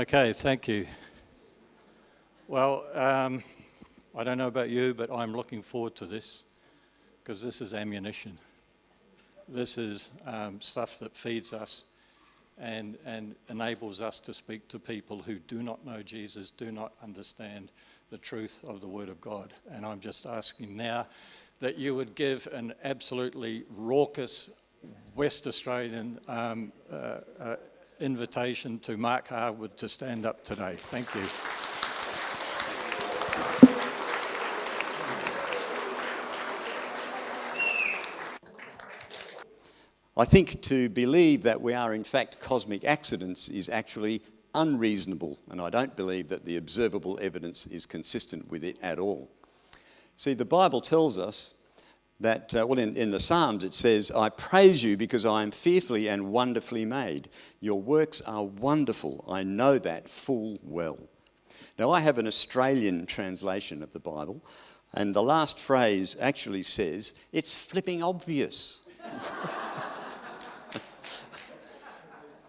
Okay, thank you. Well, I don't know about you, but I'm looking forward to this because this is ammunition. This is stuff that feeds us and enables us to speak to people who do not know Jesus, do not understand the truth of the Word of God. And I'm just asking now that you would give an absolutely raucous West Australian invitation to Mark Harwood to stand up today. Thank you. I think to believe that we are in fact cosmic accidents is actually unreasonable, and I don't believe that the observable evidence is consistent with it at all. See, the Bible tells us that, in the Psalms it says, "I praise you because I am fearfully and wonderfully made. Your works are wonderful. I know that full well." Now, I have an Australian translation of the Bible, and the last phrase actually says, "It's flipping obvious."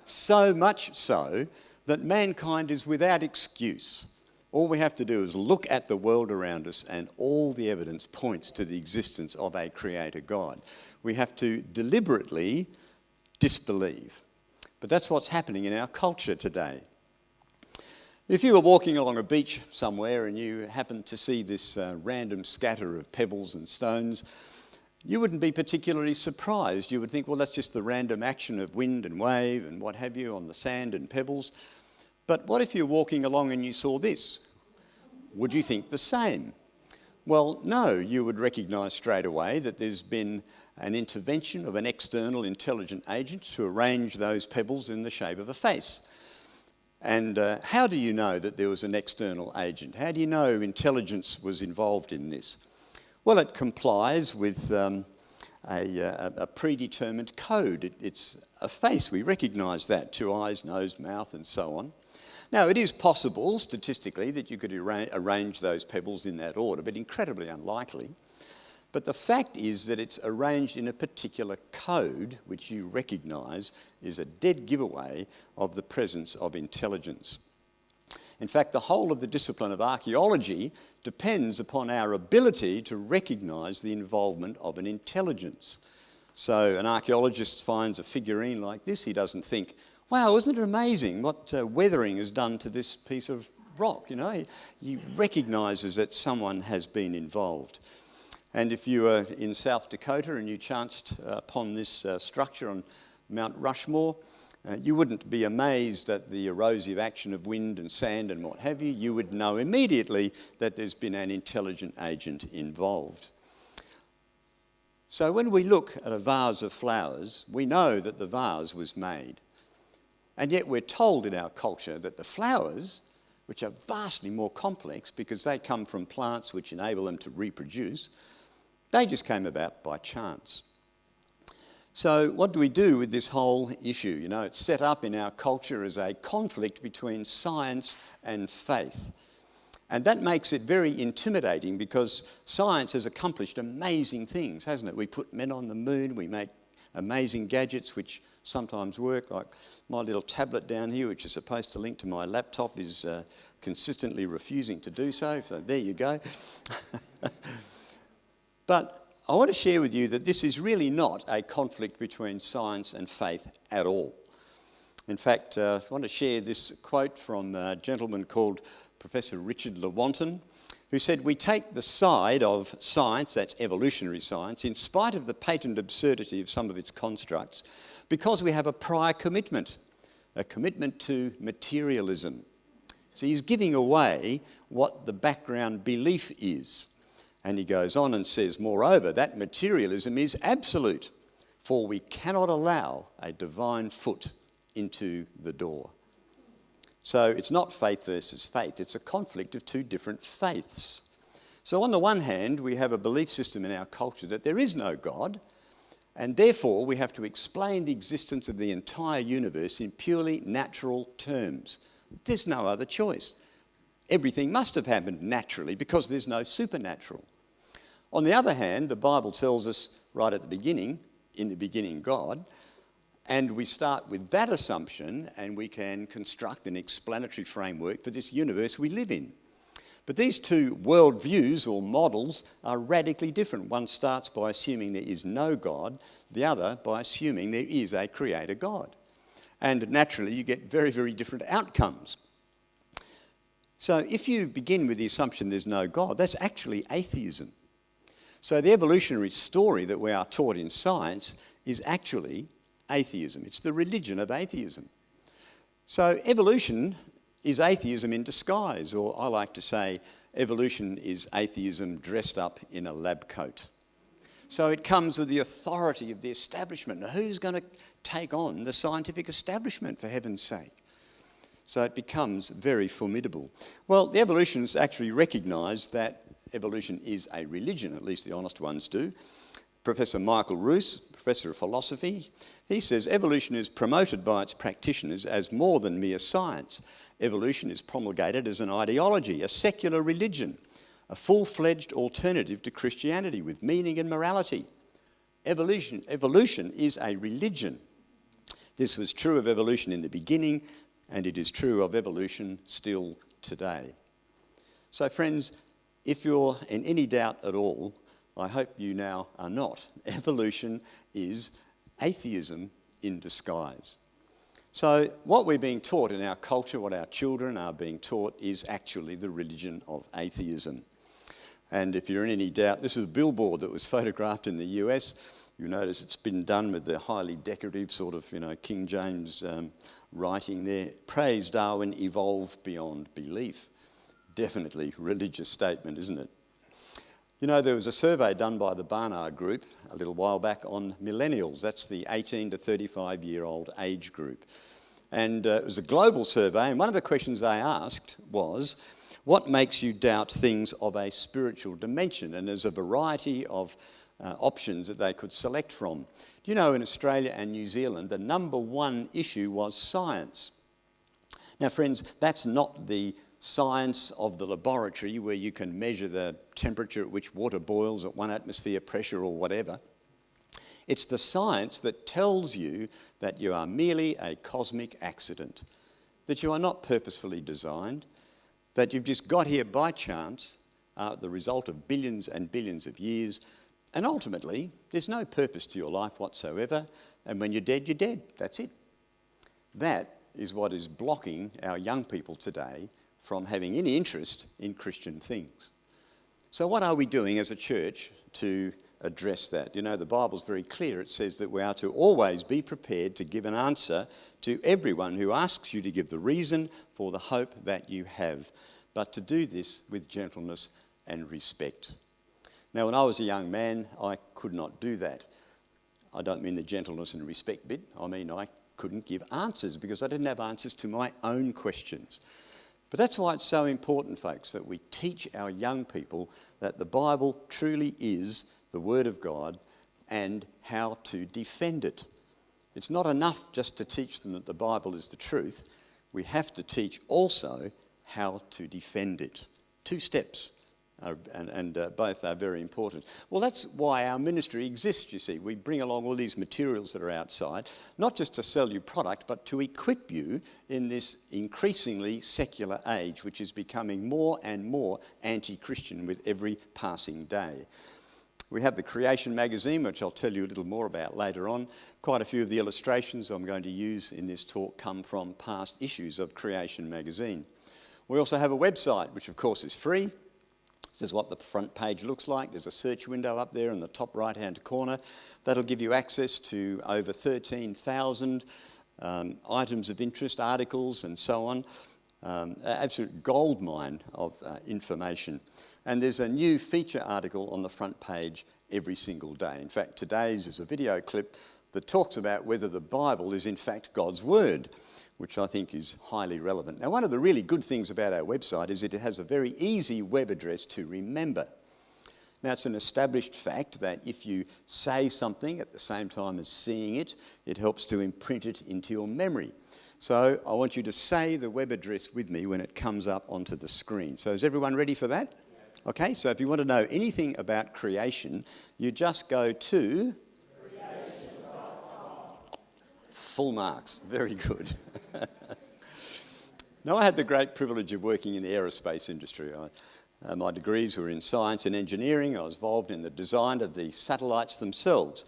So much so that mankind is without excuse. All we have to do is look at the world around us and all the evidence points to the existence of a creator God. We have to deliberately disbelieve. But that's what's happening in our culture today. If you were walking along a beach somewhere and you happened to see this random scatter of pebbles and stones, you wouldn't be particularly surprised. You would think, well, that's just the random action of wind and wave and what have you on the sand and pebbles. But what if you're walking along and you saw this? Would you think the same? Well, no, you would recognise straight away that there's been an intervention of an external intelligent agent to arrange those pebbles in the shape of a face. And how do you know that there was an external agent? How do you know intelligence was involved in this? Well, it complies with a predetermined code. It's a face. We recognise that. 2 eyes, nose, mouth, and so on. Now, it is possible, statistically, that you could arrange those pebbles in that order, but incredibly unlikely. But the fact is that it's arranged in a particular code, which you recognise is a dead giveaway of the presence of intelligence. In fact, the whole of the discipline of archaeology depends upon our ability to recognise the involvement of an intelligence. So an archaeologist finds a figurine like this, he doesn't think, wow, isn't it amazing what weathering has done to this piece of rock? You know, he recognises that someone has been involved. And if you were in South Dakota and you chanced upon this structure on Mount Rushmore, you wouldn't be amazed at the erosive action of wind and sand and what have you. You would know immediately that there's been an intelligent agent involved. So when we look at a vase of flowers, we know that the vase was made. And yet we're told in our culture that the flowers, which are vastly more complex because they come from plants which enable them to reproduce, they just came about by chance. So what do we do with this whole issue? You know, it's set up in our culture as a conflict between science and faith. And that makes it very intimidating because science has accomplished amazing things, hasn't it? We put men on the moon, we make amazing gadgets which sometimes work, like my little tablet down here, which is supposed to link to my laptop, is consistently refusing to do so. So there you go. But I want to share with you that this is really not a conflict between science and faith at all. In fact, I want to share this quote from a gentleman called Professor Richard Lewontin, who said, "We take the side of science, that's evolutionary science, in spite of the patent absurdity of some of its constructs, because we have a prior commitment, a commitment to materialism." So he's giving away what the background belief is. And he goes on and says, "Moreover, that materialism is absolute, for we cannot allow a divine foot into the door." So it's not faith versus faith, it's a conflict of two different faiths. So on the one hand, we have a belief system in our culture that there is no God, and therefore we have to explain the existence of the entire universe in purely natural terms. There's no other choice. Everything must have happened naturally because there's no supernatural. On the other hand, the Bible tells us right at the beginning, in the beginning God, And we start with that assumption and we can construct an explanatory framework for this universe we live in. But these two worldviews or models are radically different. One starts by assuming there is no God, the other by assuming there is a creator God. And naturally you get very, very different outcomes. So if you begin with the assumption there's no God, that's actually atheism. So the evolutionary story that we are taught in science is actually atheism. It's the religion of atheism. So evolution is atheism in disguise, or I like to say evolution is atheism dressed up in a lab coat. So it comes with the authority of the establishment. Now, who's going to take on the scientific establishment, for heaven's sake? So it becomes very formidable. Well, the evolutionists actually recognise that evolution is a religion, at least the honest ones do. Professor Michael Roos, professor of philosophy, he says evolution is promoted by its practitioners as more than mere science. Evolution is promulgated as an ideology, a secular religion, a full-fledged alternative to Christianity with meaning and morality. Evolution is a religion. This was true of evolution in the beginning, and it is true of evolution still today. So friends, if you're in any doubt at all, I hope you now are not. Evolution is atheism in disguise. So what we're being taught in our culture, what our children are being taught, is actually the religion of atheism. And if you're in any doubt, this is a billboard that was photographed in the US. You notice it's been done with the highly decorative sort of, King James writing there. Praise Darwin, evolved beyond belief. Definitely religious statement, isn't it? There was a survey done by the Barnard Group a little while back on millennials. That's the 18 to 35-year-old age group. And it was a global survey, and one of the questions they asked was, what makes you doubt things of a spiritual dimension? And there's a variety of options that they could select from. Do you know, in Australia and New Zealand, the number one issue was science. Now, friends, that's not the science of the laboratory where you can measure the temperature at which water boils at 1 atmosphere pressure or whatever. It's the science that tells you that you are merely a cosmic accident, that you are not purposefully designed, that you've just got here by chance, the result of billions and billions of years, and ultimately there's no purpose to your life whatsoever, and when you're dead, you're dead. That's it. That is what is blocking our young people today from having any interest in Christian things. So what are we doing as a church to address that? The Bible's very clear. It says that we are to always be prepared to give an answer to everyone who asks you to give the reason for the hope that you have, but to do this with gentleness and respect. Now, when I was a young man, I could not do that. I don't mean the gentleness and respect bit. I mean I couldn't give answers because I didn't have answers to my own questions. But that's why it's so important, folks, that we teach our young people that the Bible truly is the Word of God and how to defend it. It's not enough just to teach them that the Bible is the truth. We have to teach also how to defend it. 2 steps, and both are very important. Well, that's why our ministry exists, you see. We bring along all these materials that are outside, not just to sell you product, but to equip you in this increasingly secular age, which is becoming more and more anti-Christian with every passing day. We have the Creation magazine, which I'll tell you a little more about later on. Quite a few of the illustrations I'm going to use in this talk come from past issues of Creation magazine. We also have a website, which of course is free. This is what the front page looks like. There's a search window up there in the top right-hand corner. That'll give you access to over 13,000 items of interest, articles and so on. Absolute goldmine of information. And there's a new feature article on the front page every single day. In fact, today's is a video clip that talks about whether the Bible is in fact God's Word, which I think is highly relevant. Now, one of the really good things about our website is that it has a very easy web address to remember. Now, it's an established fact that if you say something at the same time as seeing it, it helps to imprint it into your memory. So I want you to say the web address with me when it comes up onto the screen. So is everyone ready for that? Okay, so if you want to know anything about creation, you just go to full marks. Very good. Now, I had the great privilege of working in the aerospace industry. My degrees were in science and engineering. I was involved in the design of the satellites themselves.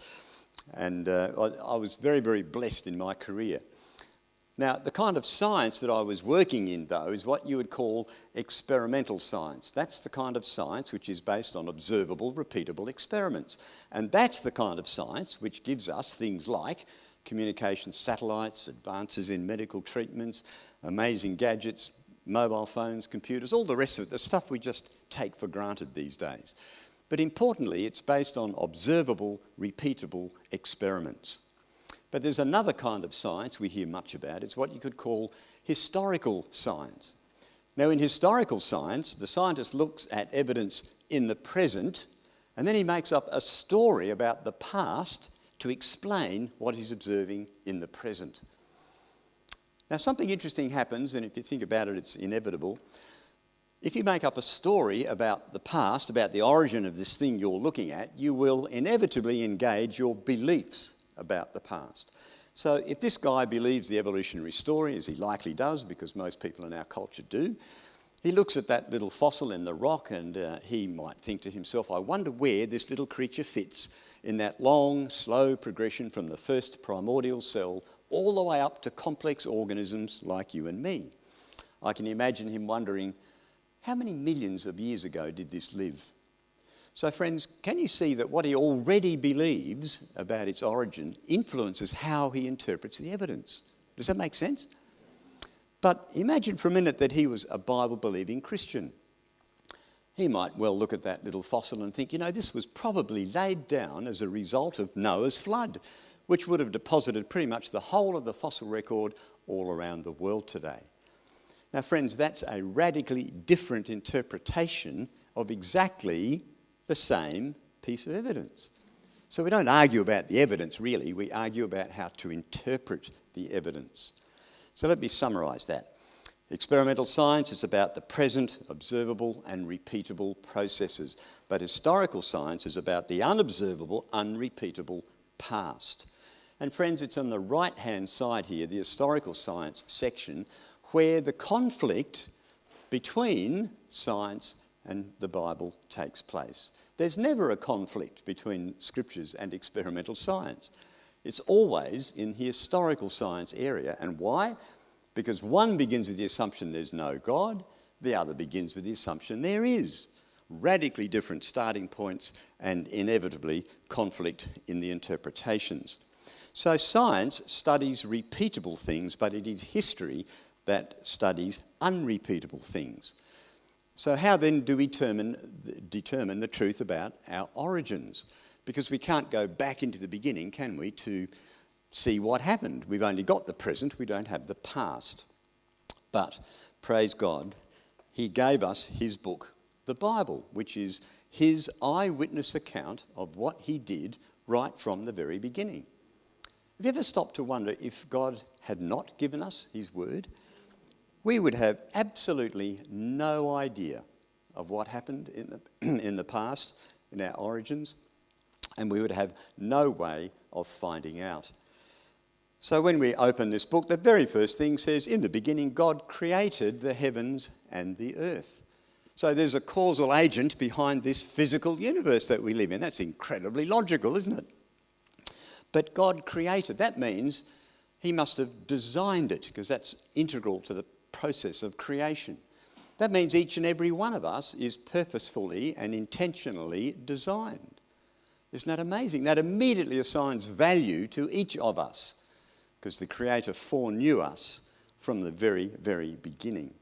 And I was very, very blessed in my career. Now, the kind of science that I was working in, though, is what you would call experimental science. That's the kind of science which is based on observable, repeatable experiments. And that's the kind of science which gives us things like communication satellites, advances in medical treatments, amazing gadgets, mobile phones, computers, all the rest of it, the stuff we just take for granted these days. But importantly, it's based on observable, repeatable experiments. But there's another kind of science we hear much about. It's what you could call historical science. Now, in historical science, the scientist looks at evidence in the present, and then he makes up a story about the past to explain what he's observing in the present. Now, something interesting happens, and if you think about it, it's inevitable. If you make up a story about the past, about the origin of this thing you're looking at, you will inevitably engage your beliefs about the past. So if this guy believes the evolutionary story, as he likely does, because most people in our culture do, he looks at that little fossil in the rock and he might think to himself, I wonder where this little creature fits in that long, slow progression from the first primordial cell all the way up to complex organisms like you and me. I can imagine him wondering, how many millions of years ago did this live? So friends, can you see that what he already believes about its origin influences how he interprets the evidence? Does that make sense? But imagine for a minute that he was a Bible-believing Christian. He might well look at that little fossil and think, you know, this was probably laid down as a result of Noah's flood, which would have deposited pretty much the whole of the fossil record all around the world today. Now, friends, that's a radically different interpretation of exactly the same piece of evidence. So we don't argue about the evidence, really. We argue about how to interpret the evidence. So let me summarise that. Experimental science is about the present, observable and repeatable processes. But historical science is about the unobservable, unrepeatable past. And friends, it's on the right-hand side here, the historical science section, where the conflict between science and the Bible takes place. There's never a conflict between scriptures and experimental science. It's always in the historical science area. And why? Because one begins with the assumption there's no God, the other begins with the assumption there is. Radically different starting points and inevitably conflict in the interpretations. So science studies repeatable things, but it is history that studies unrepeatable things. So how then do we determine the truth about our origins? Because we can't go back into the beginning, can we, to see what happened. We've only got the present, we don't have the past. But, praise God, he gave us his book, the Bible, which is his eyewitness account of what he did right from the very beginning. Have you ever stopped to wonder if God had not given us his word? We would have absolutely no idea of what happened in the past, in our origins, and we would have no way of finding out. So when we open this book, the very first thing says, in the beginning, God created the heavens and the earth. So there's a causal agent behind this physical universe that we live in. That's incredibly logical, isn't it? But God created. That means he must have designed it, because that's integral to the process of creation. That means each and every one of us is purposefully and intentionally designed. Isn't that amazing? That immediately assigns value to each of us, because the Creator foreknew us from the very, very beginning.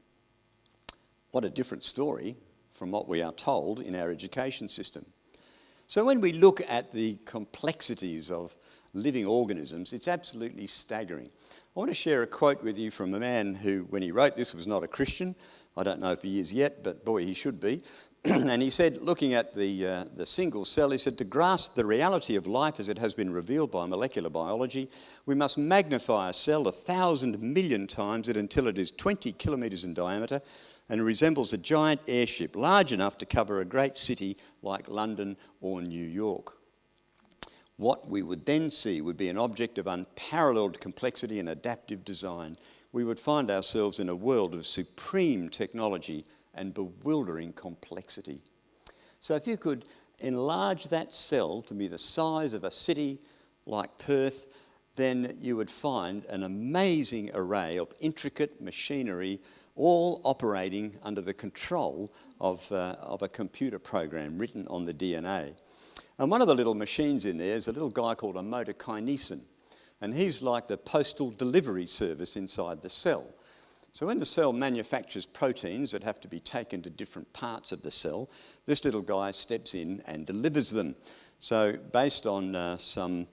What a different story from what we are told in our education system. So when we look at the complexities of living organisms, it's absolutely staggering. I want to share a quote with you from a man who, when he wrote this, was not a Christian. I don't know if he is yet, but boy, he should be. And he said, looking at the single cell, he said, to grasp the reality of life as it has been revealed by molecular biology, we must magnify a cell 1,000 million times until it is 20 kilometres in diameter and resembles a giant airship large enough to cover a great city like London or New York. what we would then see would be an object of unparalleled complexity and adaptive design. We would find ourselves in a world of supreme technology and bewildering complexity. So if you could enlarge that cell to be the size of a city like Perth, then you would find an amazing array of intricate machinery, all operating under the control of a computer program written on the DNA. And one of the little machines in there is a little guy called a motor kinesin. And he's like the postal delivery service inside the cell. So when the cell manufactures proteins that have to be taken to different parts of the cell, this little guy steps in and delivers them. So based on some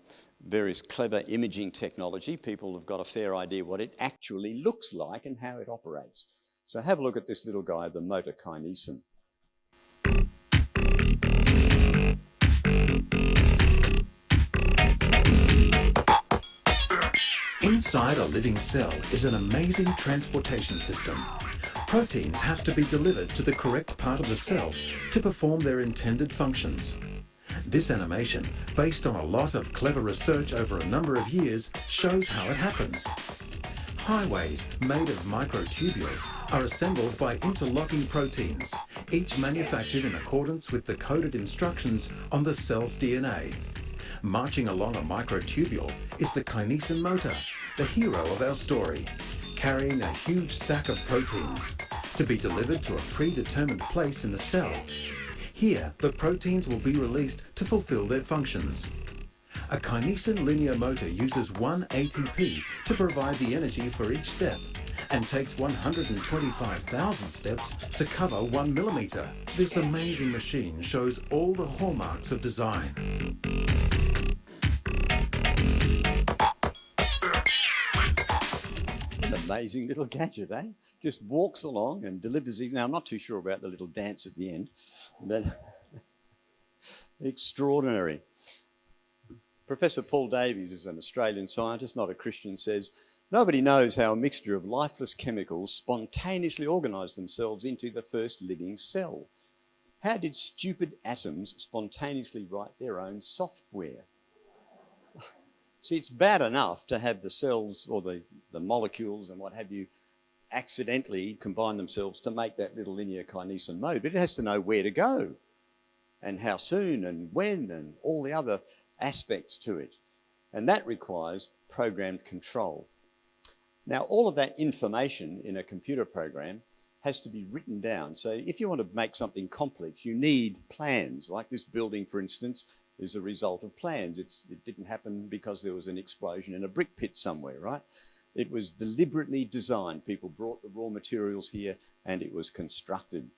various clever imaging technology, people have got a fair idea what it actually looks like and how it operates. So have a look at this little guy, the motor kinesin. Inside a living cell is an amazing transportation system. Proteins have to be delivered to the correct part of the cell to perform their intended functions. This animation, based on a lot of clever research over a number of years, shows how it happens. Highways made of microtubules are assembled by interlocking proteins, each manufactured in accordance with the coded instructions on the cell's DNA. Marching along a microtubule is the kinesin motor, the hero of our story, carrying a huge sack of proteins to be delivered to a predetermined place in the cell. Here, the proteins will be released to fulfill their functions. A kinesin linear motor uses 1 ATP to provide the energy for each step and takes 125,000 steps to cover 1 millimeter. This amazing machine shows all the hallmarks of design. An amazing little gadget, eh? Just walks along and delivers it. Now, I'm not too sure about the little dance at the end, but extraordinary. Professor Paul Davies is an Australian scientist, not a Christian, says, nobody knows how a mixture of lifeless chemicals spontaneously organise themselves into the first living cell. How did stupid atoms spontaneously write their own software? See, it's bad enough to have the cells or the molecules and what have you accidentally combine themselves to make that little linear kinesin mode, but it has to know where to go and how soon and when and all the other aspects to it. And that requires programmed control. Now, all of that information in a computer program has to be written down. So if you want to make something complex, you need plans. Like this building, for instance, is a result of plans. It didn't happen because there was an explosion in a brick pit somewhere, right? It was deliberately designed. People brought the raw materials here and it was constructed.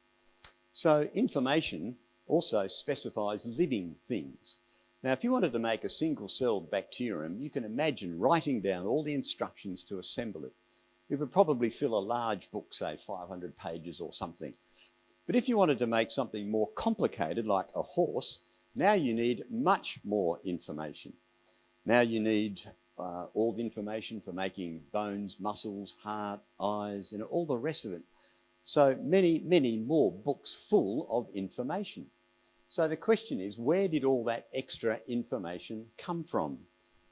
So information also specifies living things. Now, if you wanted to make a single-celled bacterium, you can imagine writing down all the instructions to assemble it. It would probably fill a large book, say 500 pages or something. But if you wanted to make something more complicated, like a horse, now you need much more information. Now you need all the information for making bones, muscles, heart, eyes, all the rest of it. So many, many more books full of information. So the question is, where did all that extra information come from?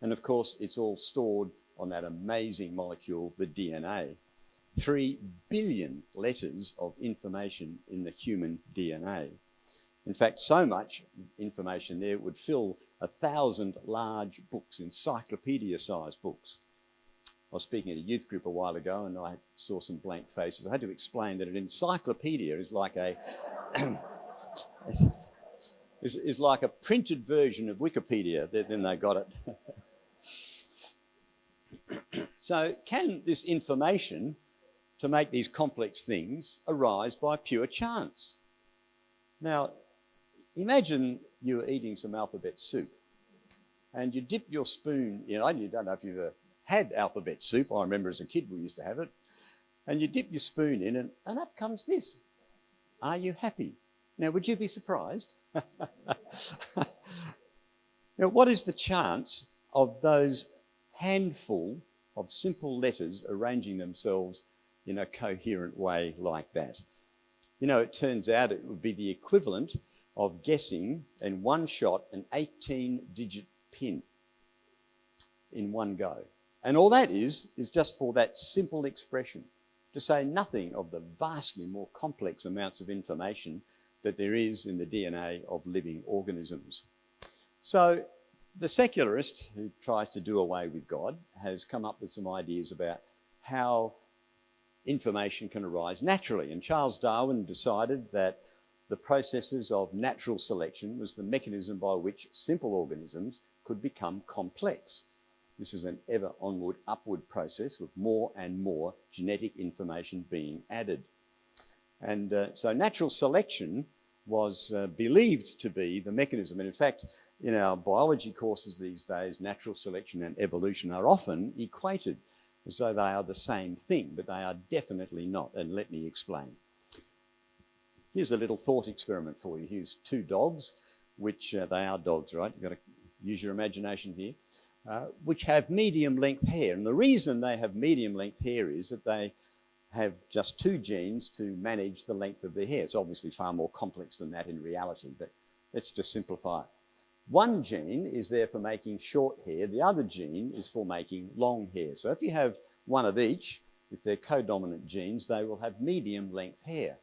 And of course, it's all stored on that amazing molecule, the DNA. 3 billion letters of information in the human DNA. In fact, so much information there would fill 1,000 large books, encyclopedia-sized books. I was speaking at a youth group a while ago and I saw some blank faces. I had to explain that an encyclopedia is like a is like a printed version of Wikipedia. Then they got it. So can this information to make these complex things arise by pure chance? Now, imagine you were eating some alphabet soup and you dip your spoon in. I don't know if you've ever had alphabet soup. I remember as a kid we used to have it. And you dip your spoon in and up comes this. Are you happy? Now, would you be surprised? Now, what is the chance of those handful of simple letters arranging themselves in a coherent way like that? It turns out it would be the equivalent of guessing in one shot an 18-digit pin in one go. And all that is just for that simple expression, to say nothing of the vastly more complex amounts of information that there is in the DNA of living organisms. So the secularist who tries to do away with God has come up with some ideas about how information can arise naturally. And Charles Darwin decided that the processes of natural selection was the mechanism by which simple organisms could become complex. This is an ever onward, upward process with more and more genetic information being added. And so natural selection was believed to be the mechanism. And in fact, in our biology courses these days, natural selection and evolution are often equated as though they are the same thing, but they are definitely not. And let me explain. Here's a little thought experiment for you. Here's two dogs, which they are dogs, right? You've got to use your imagination here, which have medium length hair. And the reason they have medium length hair is that they have just two genes to manage the length of their hair. It's obviously far more complex than that in reality, but let's just simplify it. One gene is there for making short hair. The other gene is for making long hair. So if you have one of each, if they're codominant genes, they will have medium length hair.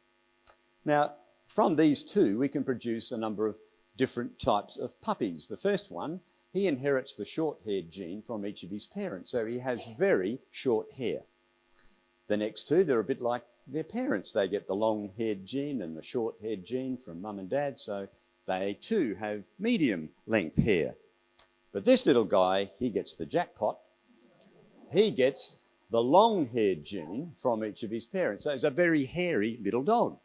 Now, from these two, we can produce a number of different types of puppies. The first one, he inherits the short-haired gene from each of his parents, so he has very short hair. The next two, they're a bit like their parents. They get the long-haired gene and the short-haired gene from mum and dad, so they too have medium length hair. But this little guy, he gets the jackpot. He gets the long-haired gene from each of his parents. So it's a very hairy little dog.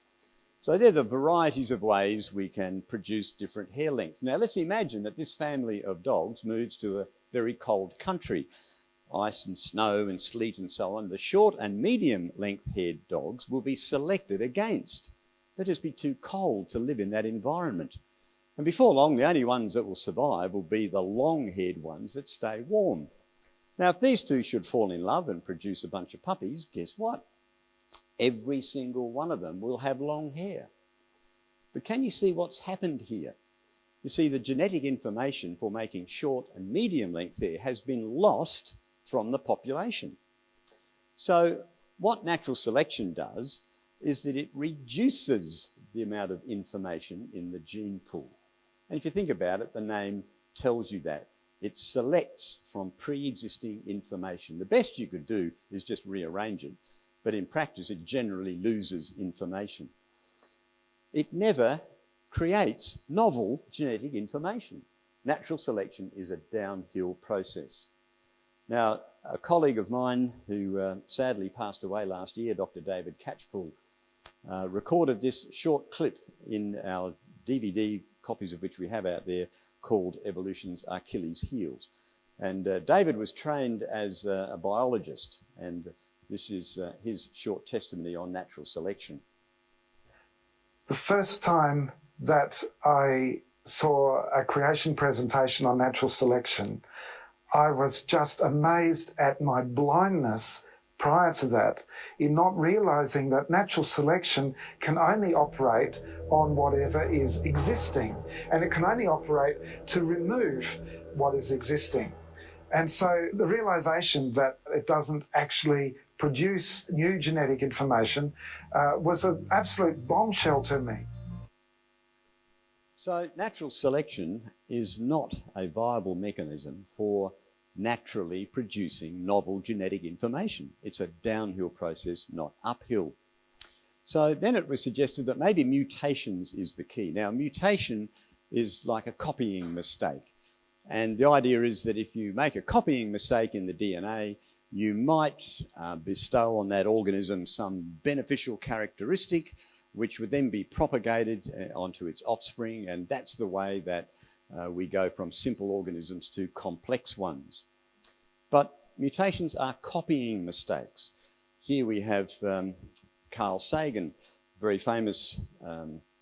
So they're the varieties of ways we can produce different hair lengths. Now let's imagine that this family of dogs moves to a very cold country, ice and snow and sleet and so on. The short and medium length-haired dogs will be selected against. They'll just be too cold to live in that environment. And before long, the only ones that will survive will be the long-haired ones that stay warm. Now, if these two should fall in love and produce a bunch of puppies, guess what? Every single one of them will have long hair. But can you see what's happened here? You see, the genetic information for making short and medium length hair has been lost from the population. So what natural selection does is that it reduces the amount of information in the gene pool. And if you think about it, the name tells you that. It selects from pre-existing information. The best you could do is just rearrange it, but in practice it generally loses information. It never creates novel genetic information. Natural selection is a downhill process. Now, a colleague of mine who sadly passed away last year, Dr David Catchpool, recorded this short clip in our DVD copies of which we have out there called Evolution's Achilles Heels. And David was trained as a biologist, and this is his short testimony on natural selection. The first time that I saw a creation presentation on natural selection, I was just amazed at my blindness prior to that, in not realizing that natural selection can only operate on whatever is existing, and it can only operate to remove what is existing. And so the realization that it doesn't actually produce new genetic information was an absolute bombshell to me. So natural selection is not a viable mechanism for naturally producing novel genetic information. It's a downhill process, not uphill. So then it was suggested that maybe mutations is the key. Now, mutation is like a copying mistake. And the idea is that if you make a copying mistake in the DNA, you might bestow on that organism some beneficial characteristic, which would then be propagated onto its offspring. And that's the way that we go from simple organisms to complex ones. But mutations are copying mistakes. Here we have Carl Sagan, very famous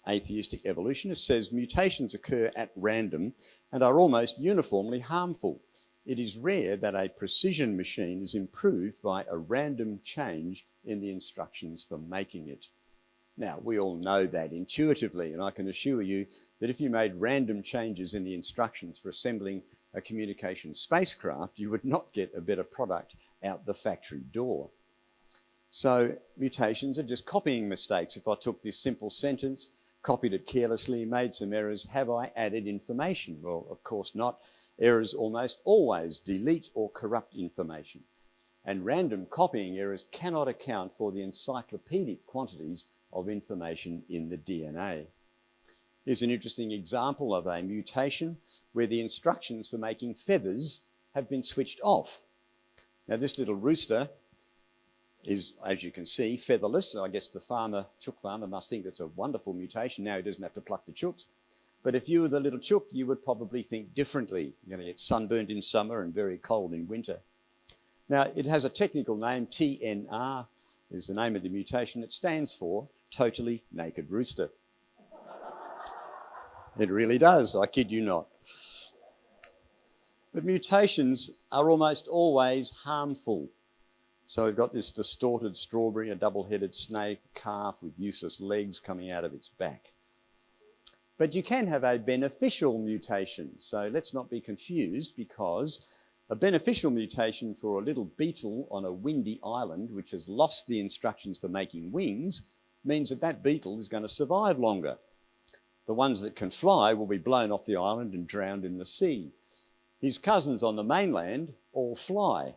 atheistic evolutionist, says mutations occur at random and are almost uniformly harmful. It is rare that a precision machine is improved by a random change in the instructions for making it. Now, we all know that intuitively, and I can assure you that if you made random changes in the instructions for assembling a communication spacecraft, you would not get a better product out the factory door. So mutations are just copying mistakes. If I took this simple sentence, copied it carelessly, made some errors, have I added information? Well, of course not. Errors almost always delete or corrupt information. And random copying errors cannot account for the encyclopedic quantities of information in the DNA. Here's an interesting example of a mutation where the instructions for making feathers have been switched off. Now this little rooster is, as you can see, featherless. So I guess the chook farmer must think that's a wonderful mutation. Now he doesn't have to pluck the chooks. But if you were the little chook, you would probably think differently. You're going to get sunburned in summer and very cold in winter. Now, it has a technical name. TNR is the name of the mutation. It stands for totally naked rooster. It really does, I kid you not. But mutations are almost always harmful. So we've got this distorted strawberry, a double-headed snake, calf with useless legs coming out of its back. But you can have a beneficial mutation. So let's not be confused, because a beneficial mutation for a little beetle on a windy island which has lost the instructions for making wings means that that beetle is going to survive longer. The ones that can fly will be blown off the island and drowned in the sea. His cousins on the mainland all fly.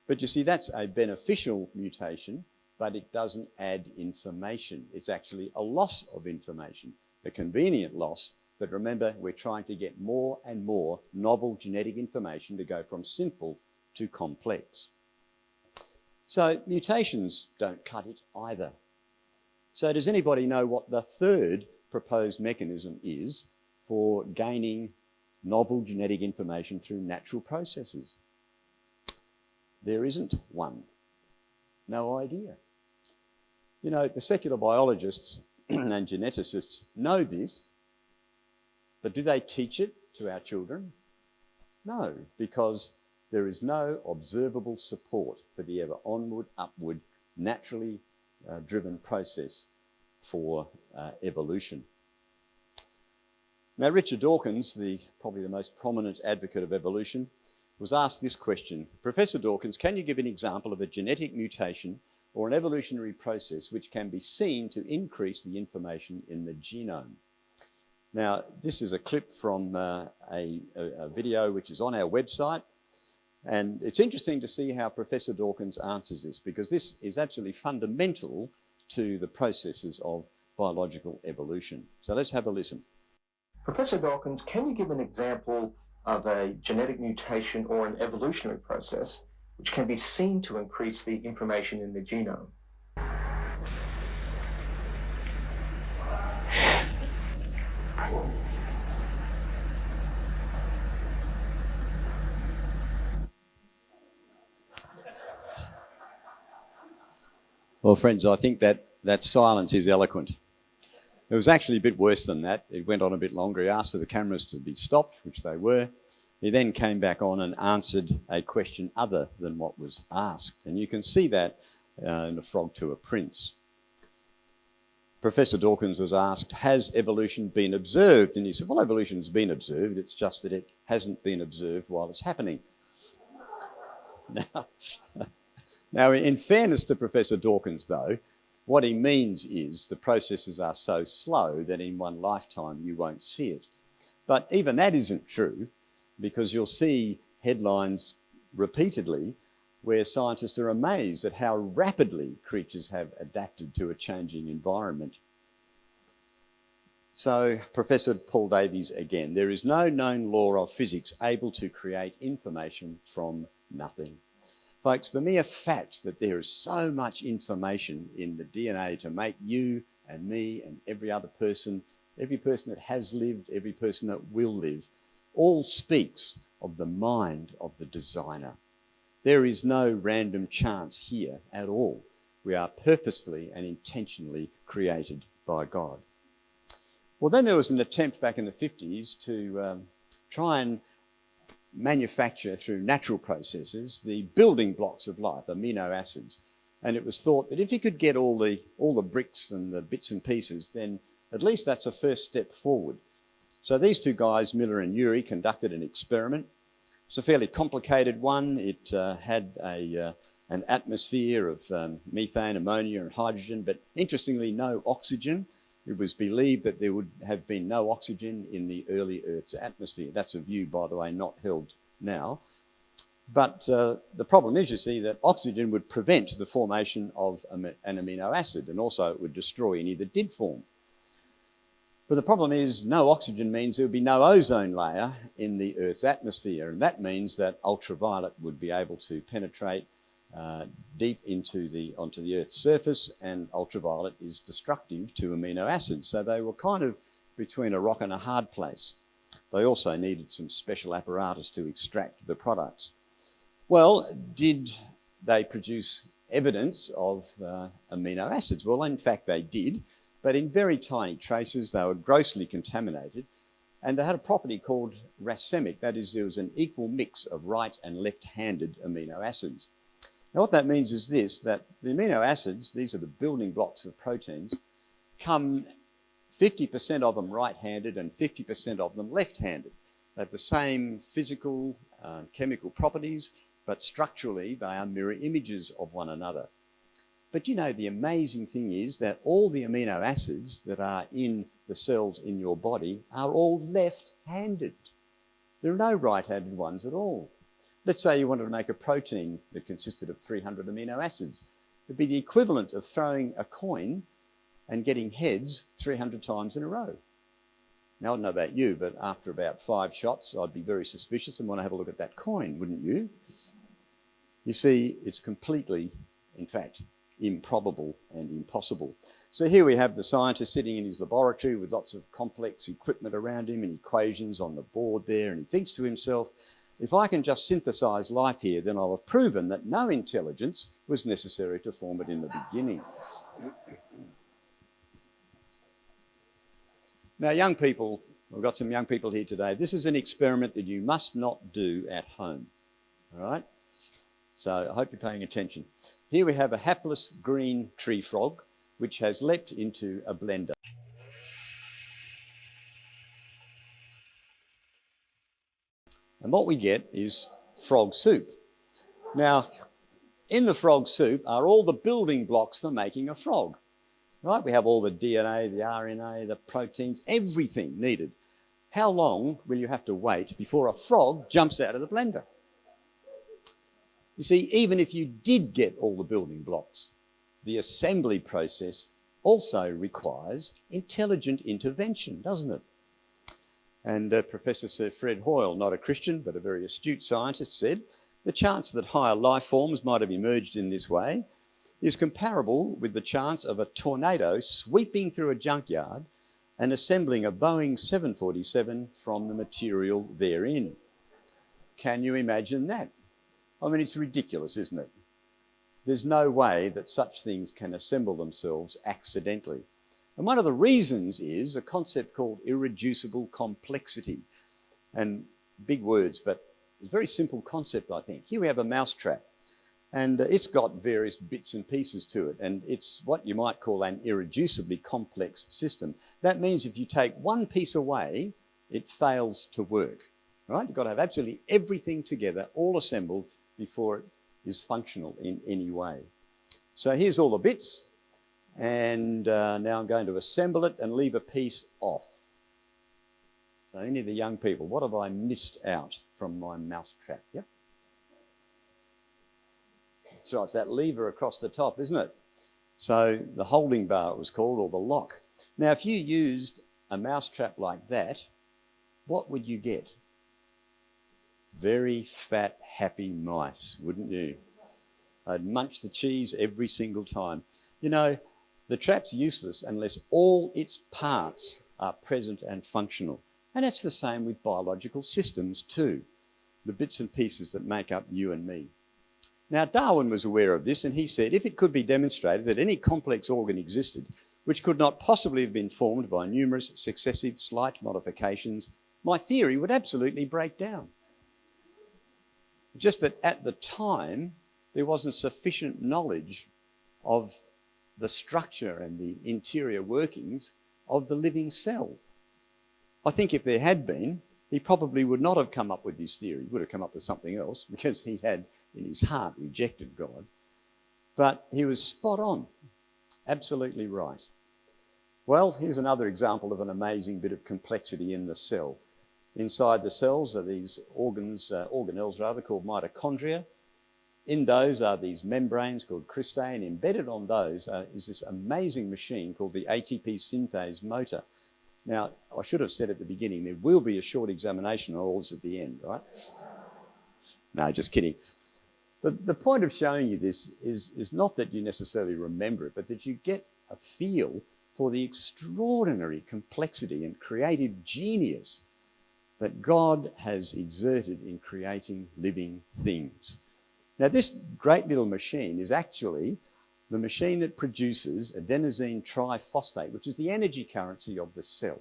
But you see, that's a beneficial mutation, but it doesn't add information. It's actually a loss of information, a convenient loss. But remember, we're trying to get more and more novel genetic information to go from simple to complex. So mutations don't cut it either. So does anybody know what the third proposed mechanism is for gaining novel genetic information through natural processes? There isn't one. No idea. You know, the secular biologists and geneticists know this, but do they teach it to our children? No, because there is no observable support for the ever onward, upward, naturally driven process for evolution. Now, Richard Dawkins, probably the most prominent advocate of evolution, was asked this question: Professor Dawkins, can you give an example of a genetic mutation or an evolutionary process which can be seen to increase the information in the genome? Now, this is a clip from a video which is on our website, and it's interesting to see how Professor Dawkins answers this, because this is absolutely fundamental to the processes of biological evolution. So let's have a listen. Professor Dawkins, can you give an example of a genetic mutation or an evolutionary process which can be seen to increase the information in the genome? Well, friends, I think that silence is eloquent. It was actually a bit worse than that. It went on a bit longer. He asked for the cameras to be stopped, which they were. He then came back on and answered a question other than what was asked. And you can see that in A Frog to a Prince. Professor Dawkins was asked, has evolution been observed? And he said, well, evolution's been observed. It's just that it hasn't been observed while it's happening. Now, in fairness to Professor Dawkins, though, what he means is the processes are so slow that in one lifetime you won't see it. But even that isn't true, because you'll see headlines repeatedly where scientists are amazed at how rapidly creatures have adapted to a changing environment. So, Professor Paul Davies again, there is no known law of physics able to create information from nothing. Folks, the mere fact that there is so much information in the DNA to make you and me and every other person, every person that has lived, every person that will live, all speaks of the mind of the designer. There is no random chance here at all. We are purposefully and intentionally created by God. Well, then there was an attempt back in the 50s to try and manufacture through natural processes the building blocks of life, amino acids. And it was thought that if you could get all the bricks and the bits and pieces, then at least that's a first step forward. So these two guys, Miller and Urey, conducted an experiment. It's a fairly complicated one. It had an atmosphere of methane, ammonia and hydrogen, but interestingly no oxygen. It was believed that there would have been no oxygen in the early Earth's atmosphere. That's a view, by the way, not held now. But the problem is, you see, that oxygen would prevent the formation of an amino acid, and also it would destroy any that did form. But the problem is no oxygen means there would be no ozone layer in the Earth's atmosphere, and that means that ultraviolet would be able to penetrate deep onto the Earth's surface, and ultraviolet is destructive to amino acids. So they were kind of between a rock and a hard place. They also needed some special apparatus to extract the products. Well, did they produce evidence of amino acids? Well, in fact, they did, but in very tiny traces. They were grossly contaminated, and they had a property called racemic. That is, there was an equal mix of right and left-handed amino acids. Now, what that means is this, that the amino acids, these are the building blocks of proteins, come 50% of them right-handed and 50% of them left-handed. They have the same physical, chemical properties, but structurally they are mirror images of one another. But you know, the amazing thing is that all the amino acids that are in the cells in your body are all left-handed. There are no right-handed ones at all. Let's say you wanted to make a protein that consisted of 300 amino acids. It'd be the equivalent of throwing a coin and getting heads 300 times in a row. Now, I don't know about you, but after about 5 shots, I'd be very suspicious and want to have a look at that coin, wouldn't you? You see, it's completely, in fact, improbable and impossible. So here we have the scientist sitting in his laboratory with lots of complex equipment around him and equations on the board there, and he thinks to himself, if I can just synthesize life here, then I'll have proven that no intelligence was necessary to form it in the beginning. Now, young people, we've got some young people here today. This is an experiment that you must not do at home, all right? So I hope you're paying attention. Here we have a hapless green tree frog, which has leapt into a blender. And what we get is frog soup. Now, in the frog soup are all the building blocks for making a frog. Right? We have all the DNA, the RNA, the proteins, everything needed. How long will you have to wait before a frog jumps out of the blender? You see, even if you did get all the building blocks, the assembly process also requires intelligent intervention, doesn't it? And Professor Sir Fred Hoyle, not a Christian, but a very astute scientist, said, the chance that higher life forms might have emerged in this way is comparable with the chance of a tornado sweeping through a junkyard and assembling a Boeing 747 from the material therein. Can you imagine that? I mean, it's ridiculous, isn't it? There's no way that such things can assemble themselves accidentally. And one of the reasons is a concept called irreducible complexity. And big words, but it's a very simple concept, I think. Here we have a mousetrap, and it's got various bits and pieces to it, and it's what you might call an irreducibly complex system. That means if you take one piece away, it fails to work, right? You've got to have absolutely everything together, all assembled, before it is functional in any way. So here's all the bits, and now I'm going to assemble it and leave a piece off. So any of the young people, what have I missed out from my mousetrap? Yep. That's right, that lever across the top, isn't it? So the holding bar, it was called, or the lock. Now, if you used a mousetrap like that, what would you get? Very fat, happy mice, wouldn't you? They'd munch the cheese every single time. You know, the trap's useless unless all its parts are present and functional. And it's the same with biological systems too, the bits and pieces that make up you and me. Now, Darwin was aware of this, and he said, if it could be demonstrated that any complex organ existed which could not possibly have been formed by numerous successive slight modifications, my theory would absolutely break down. Just that at the time, there wasn't sufficient knowledge of the structure and the interior workings of the living cell. I think if there had been, he probably would not have come up with this theory. He would have come up with something else because he had in his heart rejected God. But he was spot on, absolutely right. Well, here's another example of an amazing bit of complexity in the cell. Inside the cells are these organelles called mitochondria. In those are these membranes called cristae, and embedded on those is this amazing machine called the ATP synthase motor. Now, I should have said at the beginning, there will be a short examination on all this at the end, right? No, just kidding. But the point of showing you this is not that you necessarily remember it, but that you get a feel for the extraordinary complexity and creative genius that God has exerted in creating living things. Now, this great little machine is actually the machine that produces adenosine triphosphate, which is the energy currency of the cell.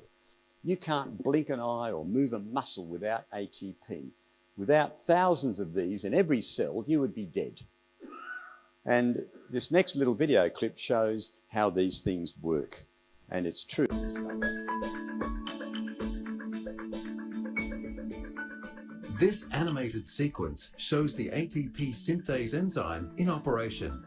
You can't blink an eye or move a muscle without ATP. Without thousands of these in every cell, you would be dead. And this next little video clip shows how these things work. And it's true. This animated sequence shows the ATP synthase enzyme in operation.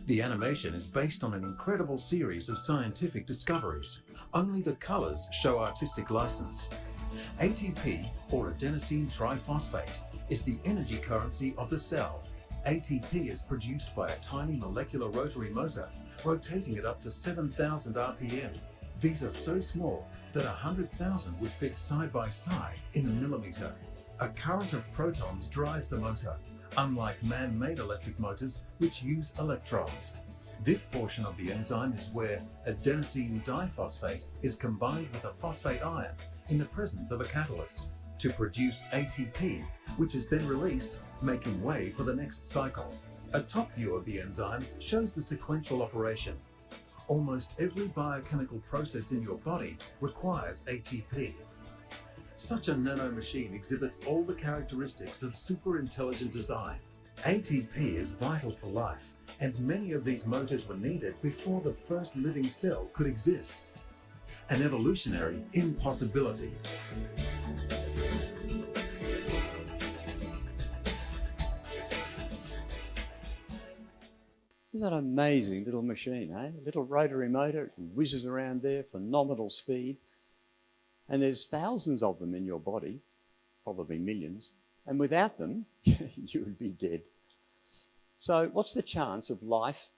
The animation is based on an incredible series of scientific discoveries. Only the colours show artistic license. ATP, or adenosine triphosphate, is the energy currency of the cell. ATP is produced by a tiny molecular rotary motor, rotating at up to 7,000 RPM. These are so small that 100,000 would fit side by side in a millimetre. A current of protons drives the motor, unlike man-made electric motors which use electrons. This portion of the enzyme is where adenosine diphosphate is combined with a phosphate ion in the presence of a catalyst to produce ATP, which is then released, making way for the next cycle. A top view of the enzyme shows the sequential operation. Almost every biochemical process in your body requires ATP. Such a nanomachine exhibits all the characteristics of super-intelligent design. ATP is vital for life, and many of these motors were needed before the first living cell could exist. An evolutionary impossibility. Isn't that an amazing little machine, eh? A little rotary motor, it whizzes around there, phenomenal speed. And there's thousands of them in your body, probably millions. And without them, you would be dead. So what's the chance of life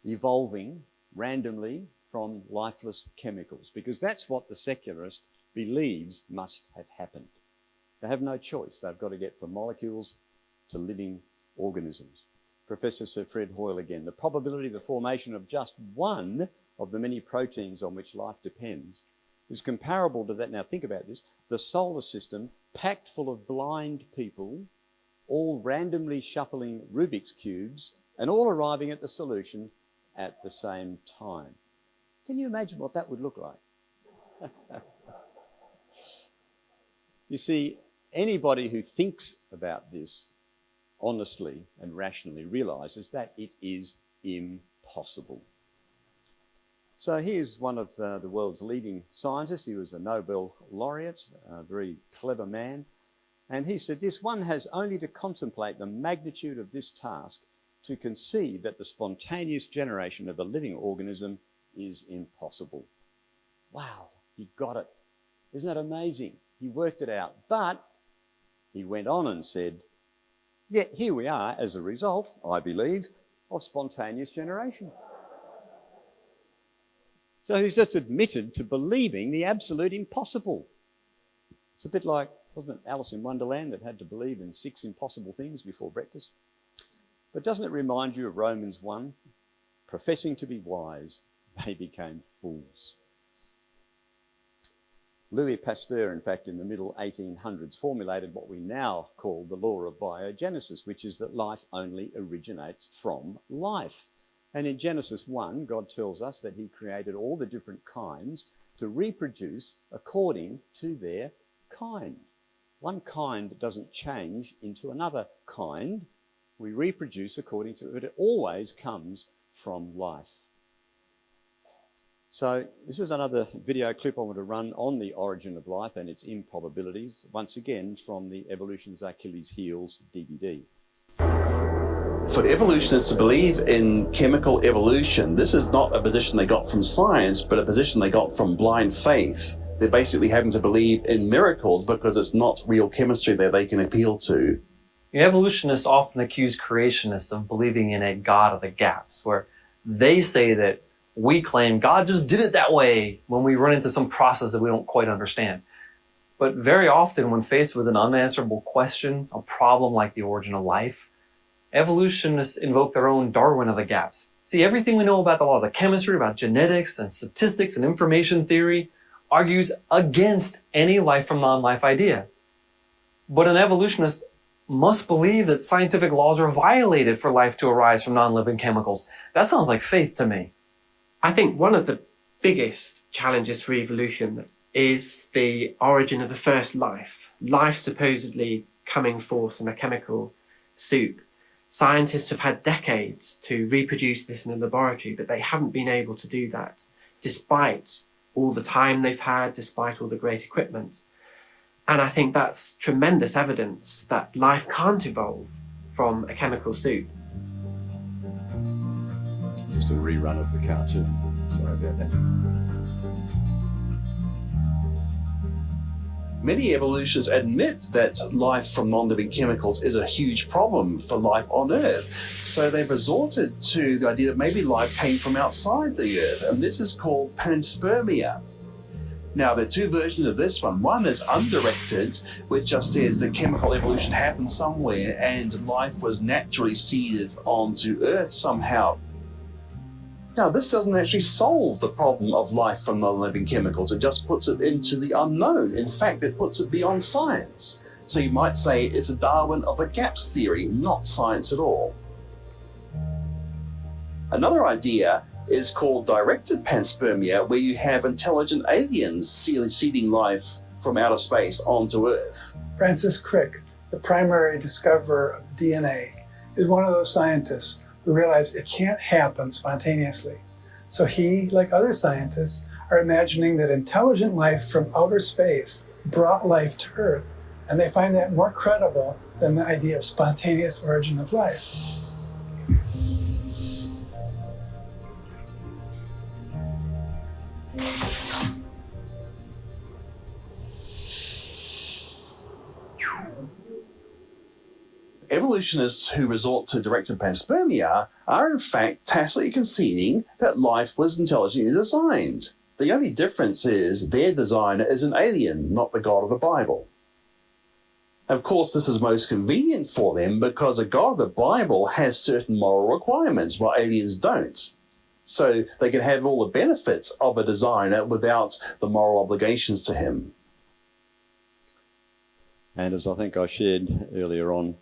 evolving randomly from lifeless chemicals? Because that's what the secularist believes must have happened. They have no choice. They've got to get from molecules to living organisms. Professor Sir Fred Hoyle again, the probability of the formation of just one of the many proteins on which life depends is comparable to that. Now think about this, the solar system packed full of blind people, all randomly shuffling Rubik's cubes and all arriving at the solution at the same time. Can you imagine what that would look like? You see, anybody who thinks about this honestly and rationally realizes that it is impossible. So here's one of the world's leading scientists. He was a Nobel laureate, a very clever man. And he said this: one has only to contemplate the magnitude of this task to concede that the spontaneous generation of a living organism is impossible. Wow, he got it. Isn't that amazing? He worked it out. But he went on and said, yet here we are as a result, I believe, of spontaneous generation. So he's just admitted to believing the absolute impossible. It's a bit like, wasn't it Alice in Wonderland that had to believe in 6 impossible things before breakfast? But doesn't it remind you of Romans 1? Professing to be wise, they became fools. Louis Pasteur, in fact, in the middle 1800s, formulated what we now call the law of biogenesis, which is that life only originates from life. And in Genesis 1, God tells us that he created all the different kinds to reproduce according to their kind. One kind doesn't change into another kind. We reproduce according to it. It always comes from life. So this is another video clip I want to run on the origin of life and its improbabilities, once again from the Evolution's Achilles Heels DVD. For evolutionists to believe in chemical evolution, this is not a position they got from science, but a position they got from blind faith. They're basically having to believe in miracles because it's not real chemistry that they can appeal to. Evolutionists often accuse creationists of believing in a God of the gaps, where they say that we claim God just did it that way when we run into some process that we don't quite understand. But very often when faced with an unanswerable question, a problem like the origin of life, evolutionists invoke their own Darwin of the gaps. See, everything we know about the laws of chemistry, about genetics and statistics and information theory argues against any life from non-life idea. But an evolutionist must believe that scientific laws are violated for life to arise from non-living chemicals. That sounds like faith to me. I think one of the biggest challenges for evolution is the origin of the first life. Life supposedly coming forth from a chemical soup. Scientists have had decades to reproduce this in a laboratory, but they haven't been able to do that, despite all the time they've had, despite all the great equipment. And I think that's tremendous evidence that life can't evolve from a chemical soup. Just a rerun of the cartoon. Sorry about that. Many evolutionists admit that life from non-living chemicals is a huge problem for life on Earth. So they've resorted to the idea that maybe life came from outside the Earth, and this is called panspermia. Now, there are two versions of this one. One is undirected, which just says that chemical evolution happened somewhere and life was naturally seeded onto Earth somehow. Now, this doesn't actually solve the problem of life from non-living chemicals. It just puts it into the unknown. In fact, it puts it beyond science. So you might say it's a Darwin of the gaps theory, not science at all. Another idea is called directed panspermia, where you have intelligent aliens seeding life from outer space onto Earth. Francis Crick, the primary discoverer of DNA, is one of those scientists who realized it can't happen spontaneously. So he, like other scientists, are imagining that intelligent life from outer space brought life to Earth, and they find that more credible than the idea of spontaneous origin of life. Evolutionists who resort to directed panspermia are in fact tacitly conceding that life was intelligently designed. The only difference is their designer is an alien, not the God of the Bible. Of course, this is most convenient for them because the God of the Bible has certain moral requirements, while aliens don't. So they can have all the benefits of a designer without the moral obligations to him. And as I think I shared earlier on,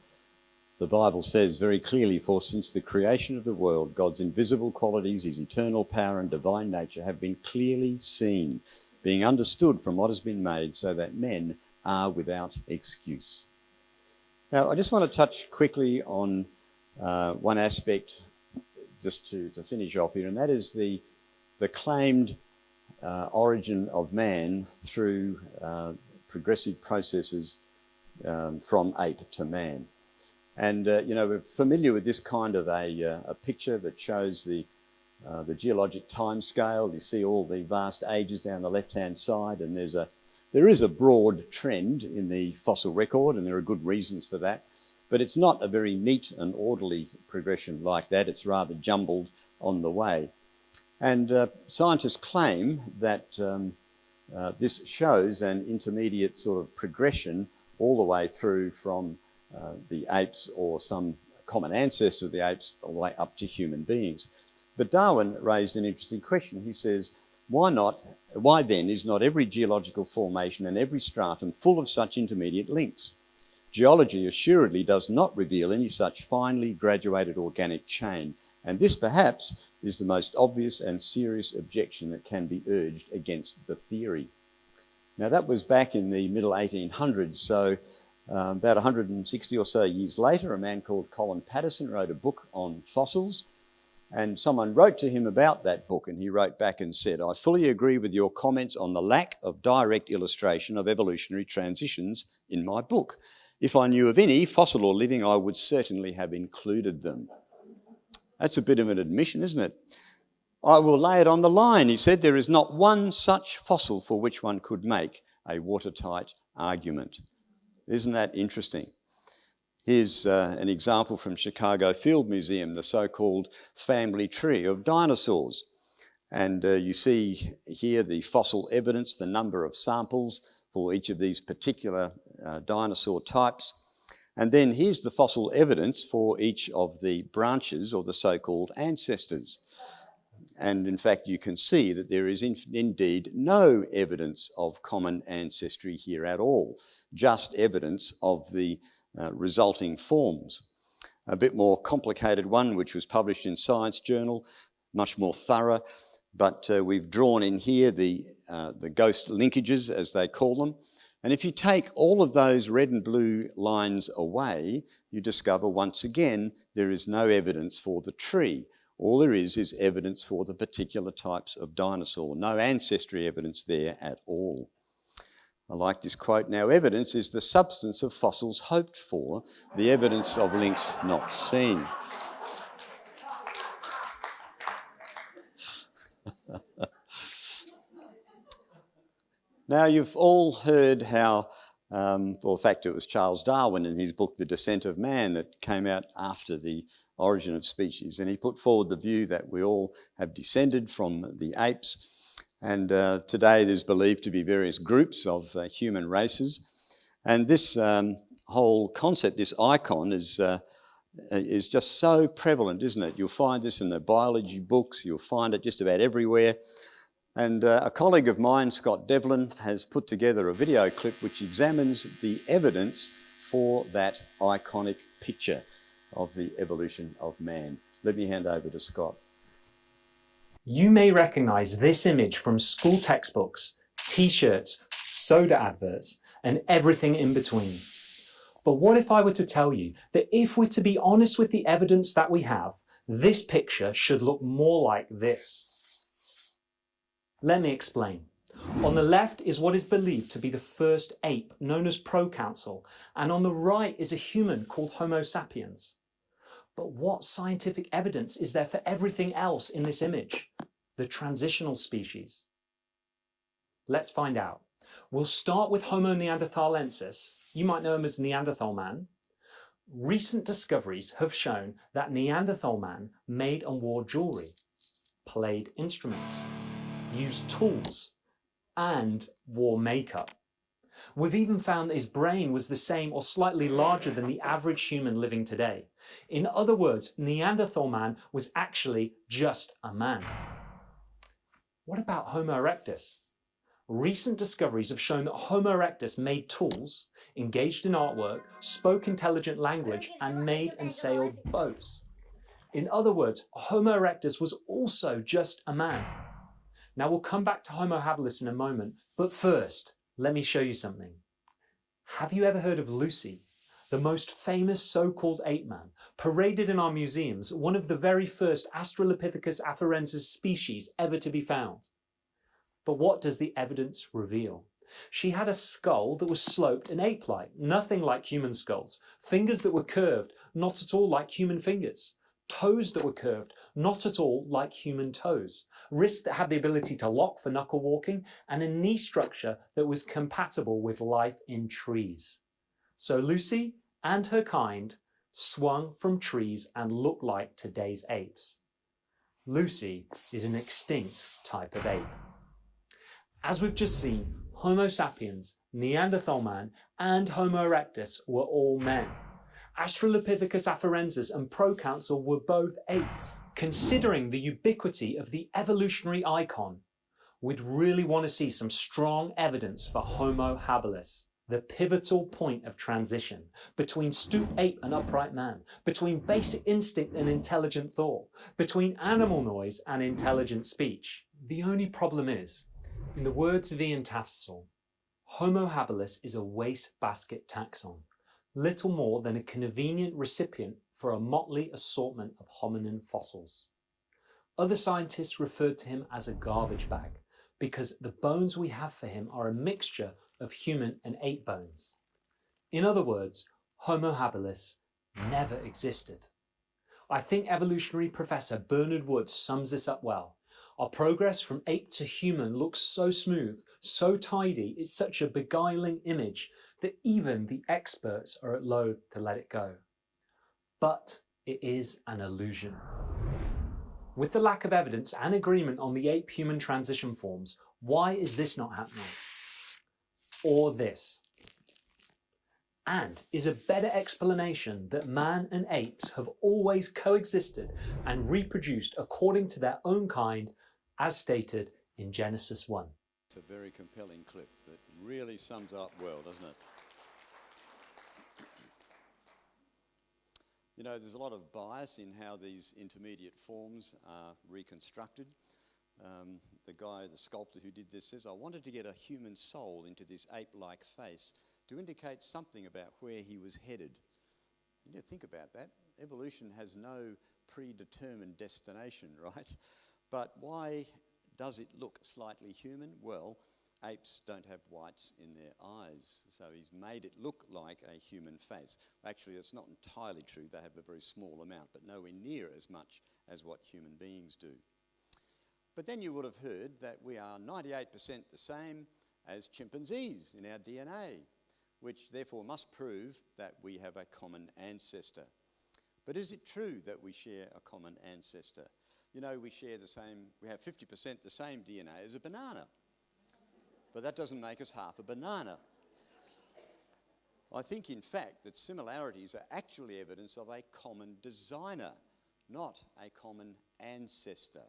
the Bible says very clearly, for since the creation of the world, God's invisible qualities, his eternal power and divine nature have been clearly seen, being understood from what has been made, so that men are without excuse. Now, I just want to touch quickly on one aspect, just to finish off here, and that is the claimed origin of man through progressive processes from ape to man. And, we're familiar with this kind of a picture that shows the geologic time scale. You see all the vast ages down the left-hand side, and there is a broad trend in the fossil record, and there are good reasons for that. But it's not a very neat and orderly progression like that. It's rather jumbled on the way. And scientists claim that this shows an intermediate sort of progression all the way through from the apes or some common ancestor of the apes all the way up to human beings. But Darwin raised an interesting question. He says, why then is not every geological formation and every stratum full of such intermediate links? Geology assuredly does not reveal any such finely graduated organic chain, and this perhaps is the most obvious and serious objection that can be urged against the theory. Now that was back in the middle 1800s, so about 160 or so years later, a man called Colin Patterson wrote a book on fossils, And someone wrote to him about that book, and he wrote back and said, "I fully agree with your comments on the lack of direct illustration of evolutionary transitions in my book. If I knew of any, fossil or living, I would certainly have included them." That's a bit of an admission, isn't it? "I will lay it on the line," he said. "There is not one such fossil for which one could make a watertight argument." Isn't that interesting? Here's an example from Chicago Field Museum, the so-called family tree of dinosaurs. And you see here the fossil evidence, the number of samples for each of these particular dinosaur types. And then here's the fossil evidence for each of the branches or the so-called ancestors. And in fact, you can see that there is indeed no evidence of common ancestry here at all, just evidence of the resulting forms. A bit more complicated one, which was published in Science Journal, much more thorough, but we've drawn in here the ghost linkages, as they call them. And if you take all of those red and blue lines away, you discover once again there is no evidence for the tree. All there is evidence for the particular types of dinosaur. No ancestry evidence there at all. I like this quote: "Now evidence is the substance of fossils hoped for, the evidence of links not seen." Now you've all heard how, well, in fact it was Charles Darwin in his book The Descent of Man that came out after the Origin of Species, and he put forward the view that we all have descended from the apes, and today there's believed to be various groups of human races, and this whole concept, this icon, is just so prevalent, isn't it? You'll find this in the biology books, you'll find it just about everywhere, and a colleague of mine, Scott Devlin, has put together a video clip which examines the evidence for that iconic picture of the evolution of man. Let me hand over to Scott. You may recognize this image from school textbooks, t-shirts, soda adverts, and everything in between. But what if I were to tell you that if we're to be honest with the evidence that we have, this picture should look more like this? Let me explain. On the left is what is believed to be the first ape, known as proconsul, and on the right is a human called Homo sapiens. But what scientific evidence is there for everything else in this image? The transitional species. Let's find out. We'll start with Homo neanderthalensis. You might know him as Neanderthal man. Recent discoveries have shown that Neanderthal man made and wore jewelry, played instruments, used tools, and wore makeup. We've even found that his brain was the same or slightly larger than the average human living today. In other words, Neanderthal man was actually just a man. What about Homo erectus? Recent discoveries have shown that Homo erectus made tools, engaged in artwork, spoke intelligent language, and made and sailed boats. In other words, Homo erectus was also just a man. Now we'll come back to Homo habilis in a moment, but first, let me show you something. Have you ever heard of Lucy, the most famous so-called ape man, paraded in our museums, one of the very first Australopithecus afarensis species ever to be found? But what does the evidence reveal? She had a skull that was sloped and ape-like, nothing like human skulls, fingers that were curved, not at all like human fingers, toes that were curved, not at all like human toes, wrists that had the ability to lock for knuckle walking, and a knee structure that was compatible with life in trees. So Lucy and her kind swung from trees and looked like today's apes. Lucy is an extinct type of ape. As we've just seen, Homo sapiens, Neanderthal man, and Homo erectus were all men. Australopithecus afarensis and proconsul were both apes. Considering the ubiquity of the evolutionary icon, we'd really want to see some strong evidence for Homo habilis, the pivotal point of transition between stoop ape and upright man, between basic instinct and intelligent thought, between animal noise and intelligent speech. The only problem is, in the words of Ian Tattersall, Homo habilis is a wastebasket taxon, little more than a convenient recipient for a motley assortment of hominin fossils. Other scientists referred to him as a garbage bag because the bones we have for him are a mixture of human and ape bones. In other words, Homo habilis never existed. I think evolutionary professor Bernard Woods sums this up well. Our progress from ape to human looks so smooth, so tidy, it's such a beguiling image that even the experts are loath to let it go. But it is an illusion. With the lack of evidence and agreement on the ape-human transition forms, why is this not happening? Or this? And is a better explanation that man and apes have always coexisted and reproduced according to their own kind, as stated in Genesis 1. It's a very compelling clip that really sums up well, doesn't it? You know, there's a lot of bias in how these intermediate forms are reconstructed. The sculptor who did this says, I wanted to get a human soul into this ape-like face to indicate something about where he was headed. You know, think about that. Evolution has no predetermined destination, right? But why does it look slightly human? Well, apes don't have whites in their eyes, so he's made it look like a human face. Actually, that's not entirely true. They have a very small amount, but nowhere near as much as what human beings do. But then you would have heard that we are 98% the same as chimpanzees in our DNA, which therefore must prove that we have a common ancestor. But is it true that we share a common ancestor? You know, we have 50% the same DNA as a banana. But that doesn't make us half a banana. I think, in fact, that similarities are actually evidence of a common designer, not a common ancestor.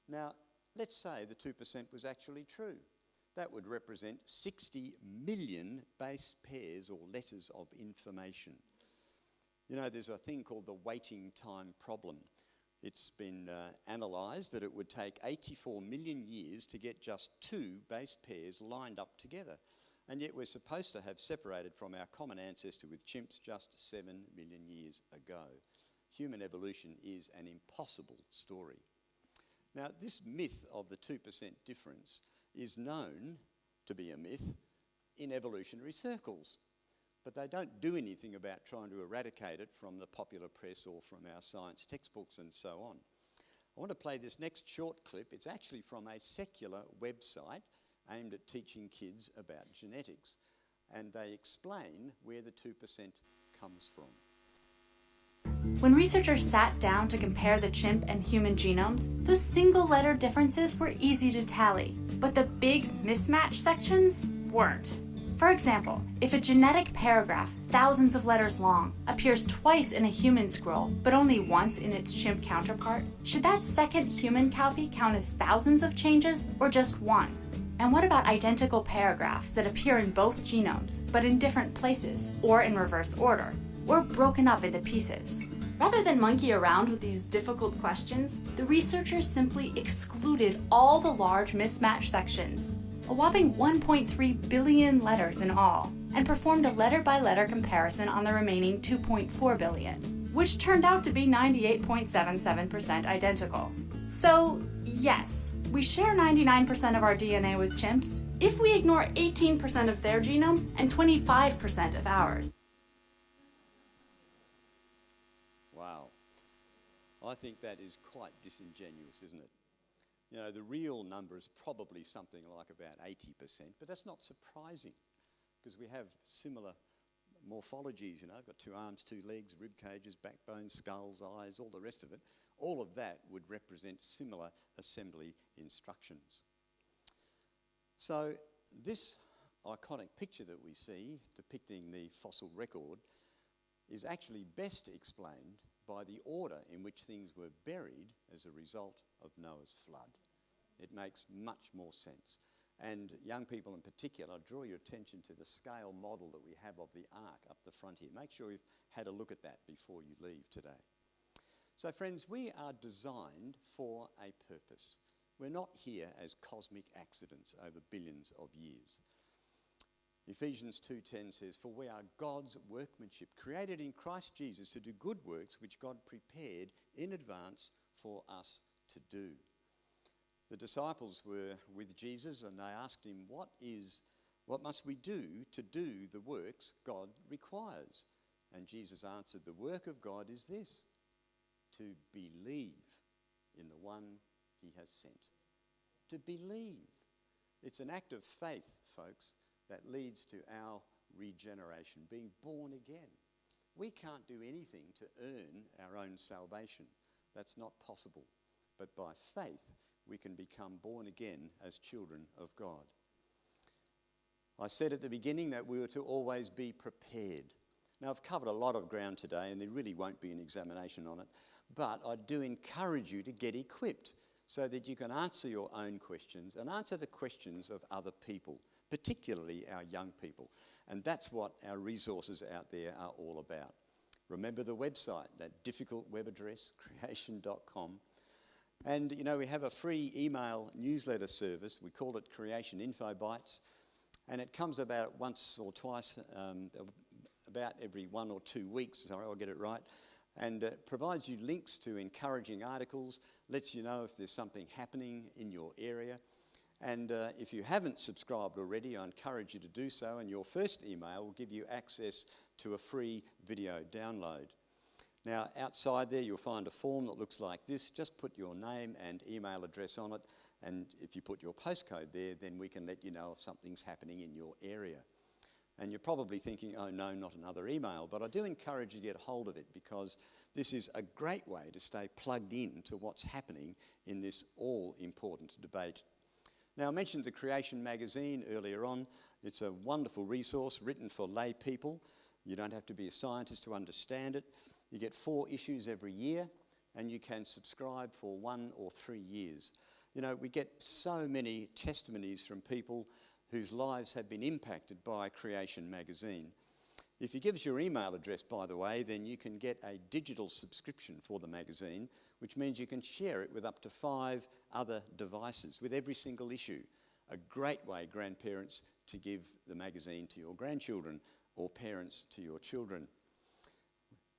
Now, let's say the 2% was actually true. That would represent 60 million base pairs or letters of information. You know, there's a thing called the waiting time problem. It's been analysed that it would take 84 million years to get just 2 base pairs lined up together. And yet we're supposed to have separated from our common ancestor with chimps just 7 million years ago. Human evolution is an impossible story. Now, this myth of the 2% difference is known to be a myth in evolutionary circles, but they don't do anything about trying to eradicate it from the popular press or from our science textbooks and so on. I want to play this next short clip. It's actually from a secular website aimed at teaching kids about genetics, and they explain where the 2% comes from. When researchers sat down to compare the chimp and human genomes, those single-letter differences were easy to tally, but the big mismatch sections weren't. For example, if a genetic paragraph, thousands of letters long, appears twice in a human scroll, but only once in its chimp counterpart, should that second human copy count as thousands of changes, or just one? And what about identical paragraphs that appear in both genomes, but in different places, or in reverse order, or broken up into pieces? Rather than monkey around with these difficult questions, the researchers simply excluded all the large mismatch sections, a whopping 1.3 billion letters in all, and performed a letter-by-letter comparison on the remaining 2.4 billion, which turned out to be 98.77% identical. So, yes, we share 99% of our DNA with chimps if we ignore 18% of their genome and 25% of ours. Wow. I think that is quite disingenuous, isn't it? You know, the real number is probably something like about 80%, but that's not surprising because we have similar morphologies, you know, I've got 2 arms, 2 legs, rib cages, backbone, skulls, eyes, all the rest of it. All of that would represent similar assembly instructions. So this iconic picture that we see depicting the fossil record is actually best explained by the order in which things were buried as a result of Noah's flood. It makes much more sense. And young people in particular, I draw your attention to the scale model that we have of the ark up the front here. Make sure you've had a look at that before you leave today. So friends, we are designed for a purpose. We're not here as cosmic accidents over billions of years. Ephesians 2:10 says, "For we are God's workmanship, created in Christ Jesus to do good works which God prepared in advance for us to do." The disciples were with Jesus and they asked him, what must we do to do the works God requires? And Jesus answered, the work of God is this, to believe in the one he has sent. To believe. It's an act of faith, folks, that leads to our regeneration, being born again. We can't do anything to earn our own salvation. That's not possible. But by faith, we can become born again as children of God. I said at the beginning that we were to always be prepared. Now, I've covered a lot of ground today, and there really won't be an examination on it, but I do encourage you to get equipped so that you can answer your own questions and answer the questions of other people, particularly our young people. And that's what our resources out there are all about. Remember the website, that difficult web address, creation.com. And, you know, we have a free email newsletter service. We call it Creation Info Bites. And it comes about once or twice, about every 1 or 2 weeks, sorry, I'll get it right. And provides you links to encouraging articles, lets you know if there's something happening in your area. And if you haven't subscribed already, I encourage you to do so. And your first email will give you access to a free video download. Now, outside there, you'll find a form that looks like this. Just put your name and email address on it. And if you put your postcode there, then we can let you know if something's happening in your area. And you're probably thinking, oh no, not another email. But I do encourage you to get hold of it because this is a great way to stay plugged in to what's happening in this all-important debate. Now, I mentioned the Creation magazine earlier on. It's a wonderful resource written for lay people. You don't have to be a scientist to understand it. You get 4 issues every year, and you can subscribe for 1 or 3 years. You know, we get so many testimonies from people whose lives have been impacted by Creation magazine. If you give us your email address, by the way, then you can get a digital subscription for the magazine, which means you can share it with up to 5 other devices with every single issue. A great way, grandparents, to give the magazine to your grandchildren or parents to your children.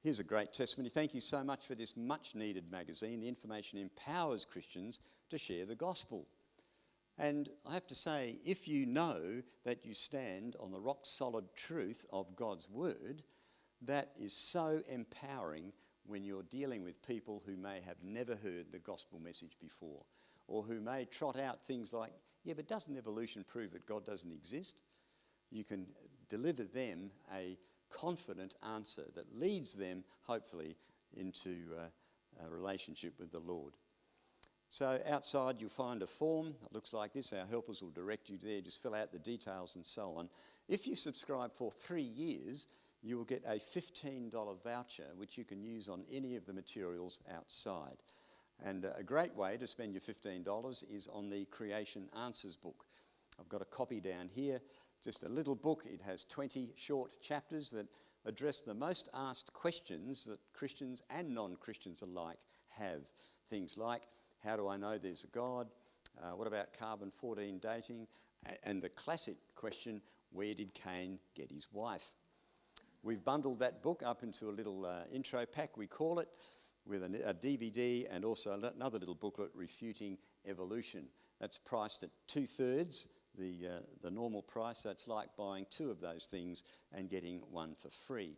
Here's a great testimony. Thank you so much for this much-needed magazine. The information empowers Christians to share the gospel. And I have to say, if you know that you stand on the rock-solid truth of God's word, that is so empowering when you're dealing with people who may have never heard the gospel message before, or who may trot out things like, yeah, but doesn't evolution prove that God doesn't exist? You can deliver them a confident answer that leads them, hopefully, into a relationship with the Lord. So outside you'll find a form. It looks like this. Our helpers will direct you there. Just fill out the details and so on. If you subscribe for 3 years, you will get a $15 voucher which you can use on any of the materials outside. And a great way to spend your $15 is on the Creation Answers book. I've got a copy down here. Just a little book. It has 20 short chapters that address the most asked questions that Christians and non-Christians alike have. Things like, how do I know there's a God? What about carbon-14 dating? And the classic question, where did Cain get his wife? We've bundled that book up into a little intro pack, we call it, with a DVD and also another little booklet refuting evolution. That's priced at 2/3 the normal price. So it's like buying 2 of those things and getting 1 for free.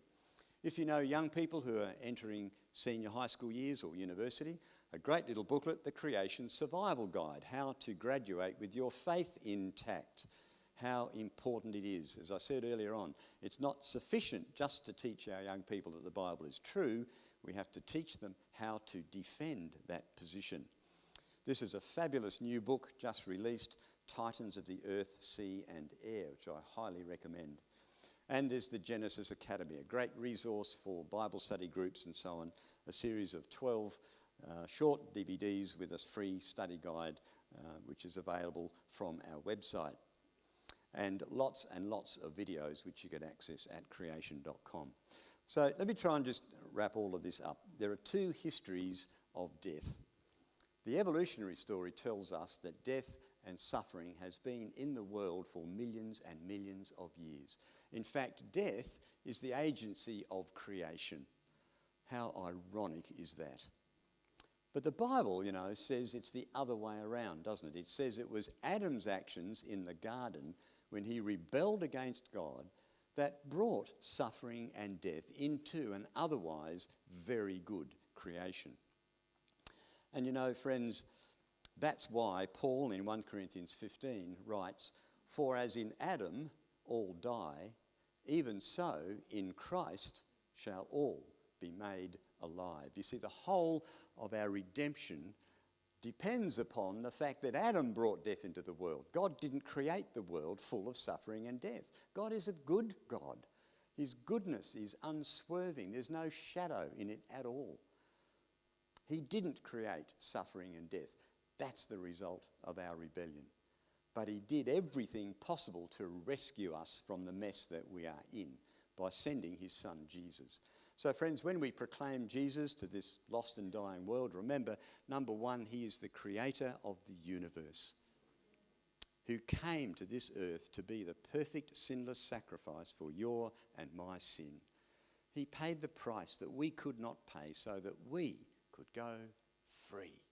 If you know young people who are entering senior high school years or university, a great little booklet, The Creation Survival Guide, how to graduate with your faith intact. How important it is. As I said earlier on, it's not sufficient just to teach our young people that the Bible is true. We have to teach them how to defend that position. This is a fabulous new book just released, Titans of the Earth, Sea and Air, which I highly recommend. And there's the Genesis Academy, a great resource for Bible study groups and so on, a series of 12 short DVDs with a free study guide, which is available from our website. And lots of videos which you can access at creation.com. So let me try and just wrap all of this up. There are 2 histories of death. The evolutionary story tells us that death and suffering has been in the world for millions and millions of years. In fact, death is the agency of creation. How ironic is that? But the Bible, says it's the other way around, doesn't it? It says it was Adam's actions in the garden when he rebelled against God that brought suffering and death into an otherwise very good creation. And friends, that's why Paul in 1 Corinthians 15 writes, "For as in Adam all die, even so in Christ shall all be made alive." You see, the whole of our redemption depends upon the fact that Adam brought death into the world. God didn't create the world full of suffering and death. God is a good God. His goodness is unswerving. There's no shadow in it at all. He didn't create suffering and death. That's the result of our rebellion. But he did everything possible to rescue us from the mess that we are in by sending his son Jesus. So friends, when we proclaim Jesus to this lost and dying world, remember, number one, he is the creator of the universe, who came to this earth to be the perfect sinless sacrifice for your and my sin. He paid the price that we could not pay so that we could go free.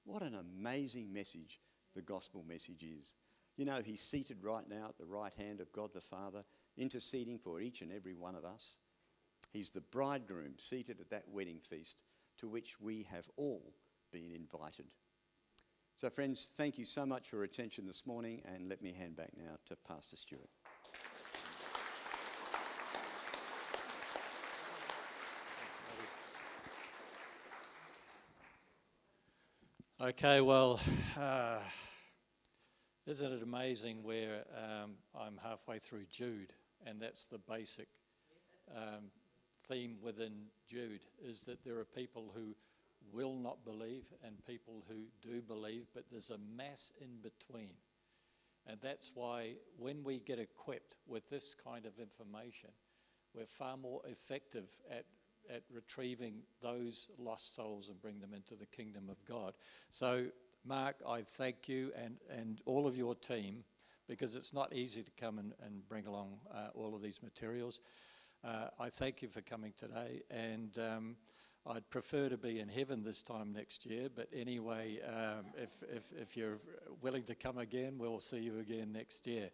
What an amazing message the gospel message is. He's seated right now at the right hand of God the Father, interceding for each and every one of us. He's the bridegroom seated at that wedding feast to which we have all been invited. So friends, thank you so much for your attention this morning, and let me hand back now to Pastor Stuart. Okay, well, isn't it amazing where I'm halfway through Jude, and that's the basic theme within Jude, is that there are people who will not believe and people who do believe, but there's a mass in between. And that's why when we get equipped with this kind of information, we're far more effective at retrieving those lost souls and bring them into the kingdom of God. So, Mark, I thank you and all of your team, because it's not easy to come and bring along all of these materials. I thank you for coming today, and I'd prefer to be in heaven this time next year, but anyway, if you're willing to come again, we'll see you again next year.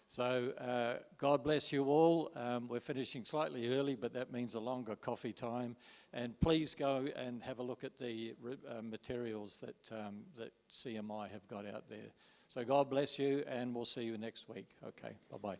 So God bless you all. We're finishing slightly early, but that means a longer coffee time. And please go and have a look at the materials that CMI have got out there. So God bless you, and we'll see you next week. Okay, bye-bye.